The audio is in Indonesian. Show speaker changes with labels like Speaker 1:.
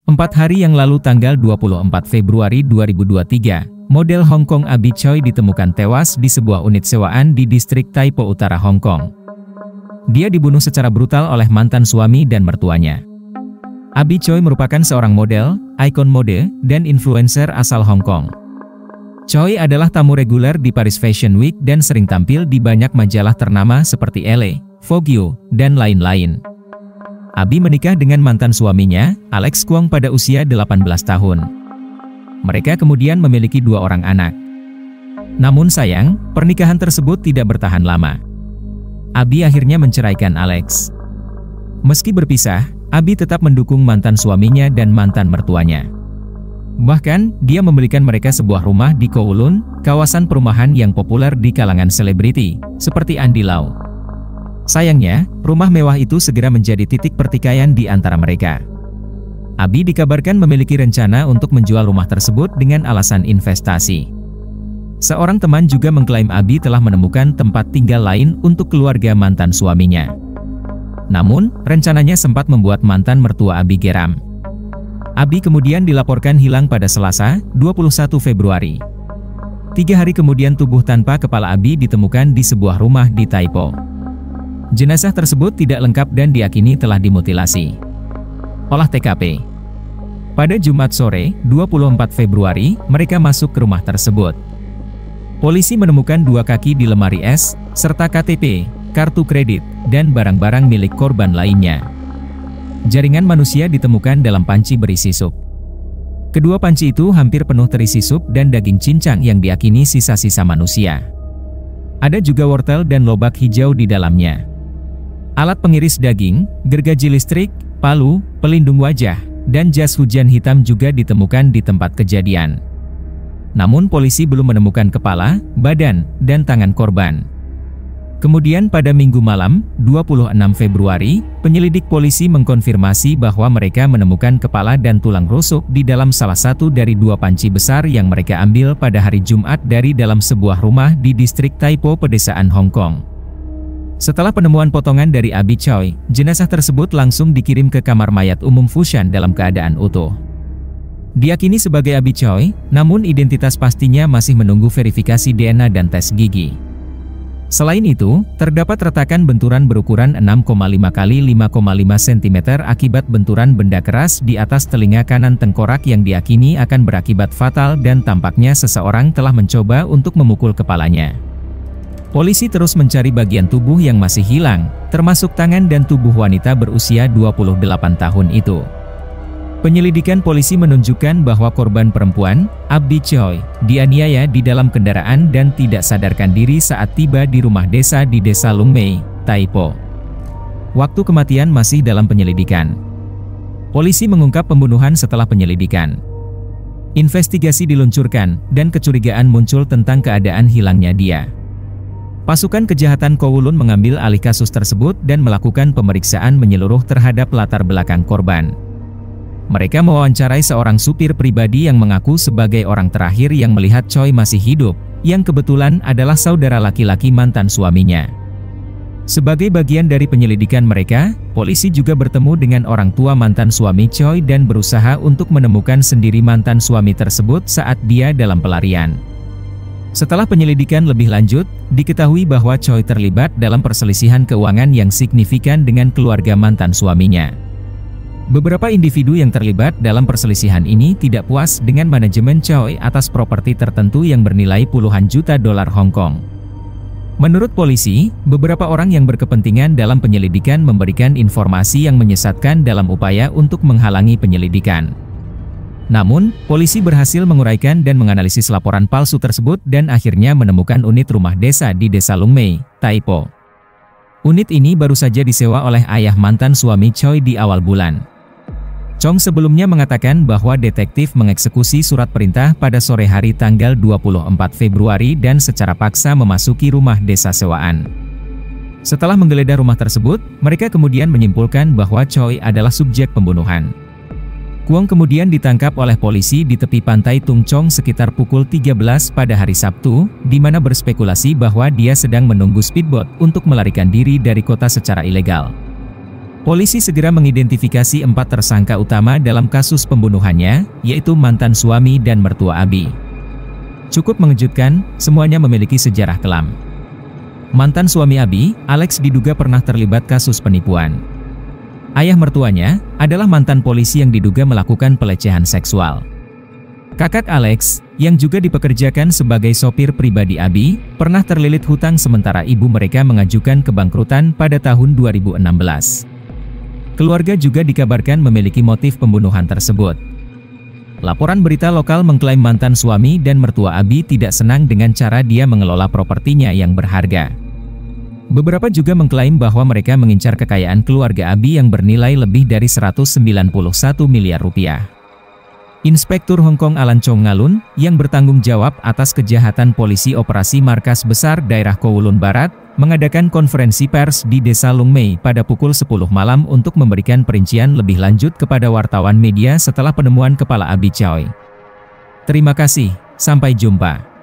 Speaker 1: 4 hari yang lalu tanggal 24 Februari 2023, model Hong Kong Abby Choi ditemukan tewas di sebuah unit sewaan di distrik Tai Po Utara Hong Kong. Dia dibunuh secara brutal oleh mantan suami dan mertuanya. Abby Choi merupakan seorang model, ikon mode, dan influencer asal Hong Kong. Choi adalah tamu reguler di Paris Fashion Week dan sering tampil di banyak majalah ternama seperti Elle, Vogue, dan lain-lain. Abby menikah dengan mantan suaminya, Alex Kwong pada usia 18 tahun. Mereka kemudian memiliki 2 orang anak. Namun sayang, pernikahan tersebut tidak bertahan lama. Abby akhirnya menceraikan Alex. Meski berpisah, Abby tetap mendukung mantan suaminya dan mantan mertuanya. Bahkan, dia membelikan mereka sebuah rumah di Kowloon, kawasan perumahan yang populer di kalangan selebriti, seperti Andy Lau. Sayangnya, rumah mewah itu segera menjadi titik pertikaian di antara mereka. Abby dikabarkan memiliki rencana untuk menjual rumah tersebut dengan alasan investasi. Seorang teman juga mengklaim Abby telah menemukan tempat tinggal lain untuk keluarga mantan suaminya. Namun, rencananya sempat membuat mantan mertua Abby geram. Abby kemudian dilaporkan hilang pada Selasa, 21 Februari. 3 hari kemudian tubuh tanpa kepala Abby ditemukan di sebuah rumah di Tai Po. Jenazah tersebut tidak lengkap dan diakini telah dimutilasi. Olah TKP. Pada Jumat sore, 24 Februari, mereka masuk ke rumah tersebut. Polisi menemukan 2 kaki di lemari es, serta KTP, kartu kredit, dan barang-barang milik korban lainnya. Jaringan manusia ditemukan dalam panci berisi sup. Kedua panci itu hampir penuh terisi sup dan daging cincang yang diakini sisa-sisa manusia. Ada juga wortel dan lobak hijau di dalamnya. Alat pengiris daging, gergaji listrik, palu, pelindung wajah, dan jas hujan hitam juga ditemukan di tempat kejadian. Namun polisi belum menemukan kepala, badan, dan tangan korban. Kemudian pada Minggu malam, 26 Februari, penyelidik polisi mengkonfirmasi bahwa mereka menemukan kepala dan tulang rusuk di dalam salah satu dari 2 panci besar yang mereka ambil pada hari Jumat dari dalam sebuah rumah di distrik Tai Po pedesaan Hong Kong. Setelah penemuan potongan dari Abby Choi, jenazah tersebut langsung dikirim ke kamar mayat umum Fushan dalam keadaan utuh. Diakini sebagai Abby Choi, namun identitas pastinya masih menunggu verifikasi DNA dan tes gigi. Selain itu, terdapat retakan benturan berukuran 6,5 x 5,5 cm akibat benturan benda keras di atas telinga kanan tengkorak yang diakini akan berakibat fatal dan tampaknya seseorang telah mencoba untuk memukul kepalanya. Polisi terus mencari bagian tubuh yang masih hilang, termasuk tangan dan tubuh wanita berusia 28 tahun itu. Penyelidikan polisi menunjukkan bahwa korban perempuan, Abby Choi, dianiaya di dalam kendaraan dan tidak sadarkan diri saat tiba di rumah desa di Desa Lung Mei, Tai Po. Waktu kematian masih dalam penyelidikan. Polisi mengungkap pembunuhan setelah penyelidikan. Investigasi diluncurkan, dan kecurigaan muncul tentang keadaan hilangnya dia. Pasukan kejahatan Kowloon mengambil alih kasus tersebut dan melakukan pemeriksaan menyeluruh terhadap latar belakang korban. Mereka mewawancarai seorang supir pribadi yang mengaku sebagai orang terakhir yang melihat Choi masih hidup, yang kebetulan adalah saudara laki-laki mantan suaminya. Sebagai bagian dari penyelidikan mereka, polisi juga bertemu dengan orang tua mantan suami Choi dan berusaha untuk menemukan sendiri mantan suami tersebut saat dia dalam pelarian. Setelah penyelidikan lebih lanjut, diketahui bahwa Choi terlibat dalam perselisihan keuangan yang signifikan dengan keluarga mantan suaminya. Beberapa individu yang terlibat dalam perselisihan ini tidak puas dengan manajemen Choi atas properti tertentu yang bernilai puluhan juta dolar Hong Kong. Menurut polisi, beberapa orang yang berkepentingan dalam penyelidikan memberikan informasi yang menyesatkan dalam upaya untuk menghalangi penyelidikan. Namun, polisi berhasil menguraikan dan menganalisis laporan palsu tersebut dan akhirnya menemukan unit rumah desa di Desa Lung Mei, Tai Po. Unit ini baru saja disewa oleh ayah mantan suami Choi di awal bulan. Chong sebelumnya mengatakan bahwa detektif mengeksekusi surat perintah pada sore hari tanggal 24 Februari dan secara paksa memasuki rumah desa sewaan. Setelah menggeledah rumah tersebut, mereka kemudian menyimpulkan bahwa Choi adalah subjek pembunuhan. Kwong kemudian ditangkap oleh polisi di tepi pantai Tung Chong sekitar pukul 13 pada hari Sabtu, di mana berspekulasi bahwa dia sedang menunggu speedboat untuk melarikan diri dari kota secara ilegal. Polisi segera mengidentifikasi 4 tersangka utama dalam kasus pembunuhannya, yaitu mantan suami dan mertua Abi. Cukup mengejutkan, semuanya memiliki sejarah kelam. Mantan suami Abi, Alex, diduga pernah terlibat kasus penipuan. Ayah mertuanya adalah mantan polisi yang diduga melakukan pelecehan seksual. Kakak Alex, yang juga dipekerjakan sebagai sopir pribadi Abi, pernah terlilit hutang sementara ibu mereka mengajukan kebangkrutan pada tahun 2016. Keluarga juga dikabarkan memiliki motif pembunuhan tersebut. Laporan berita lokal mengklaim mantan suami dan mertua Abi tidak senang dengan cara dia mengelola propertinya yang berharga. Beberapa juga mengklaim bahwa mereka mengincar kekayaan keluarga Abi yang bernilai lebih dari 191 miliar rupiah. Inspektur Hong Kong Alan Chong Ngalun, yang bertanggung jawab atas kejahatan polisi operasi markas besar daerah Kowloon Barat, mengadakan konferensi pers di Desa Lung Mei pada pukul 10 malam untuk memberikan perincian lebih lanjut kepada wartawan media setelah penemuan kepala Abi Choi. Terima kasih, sampai jumpa.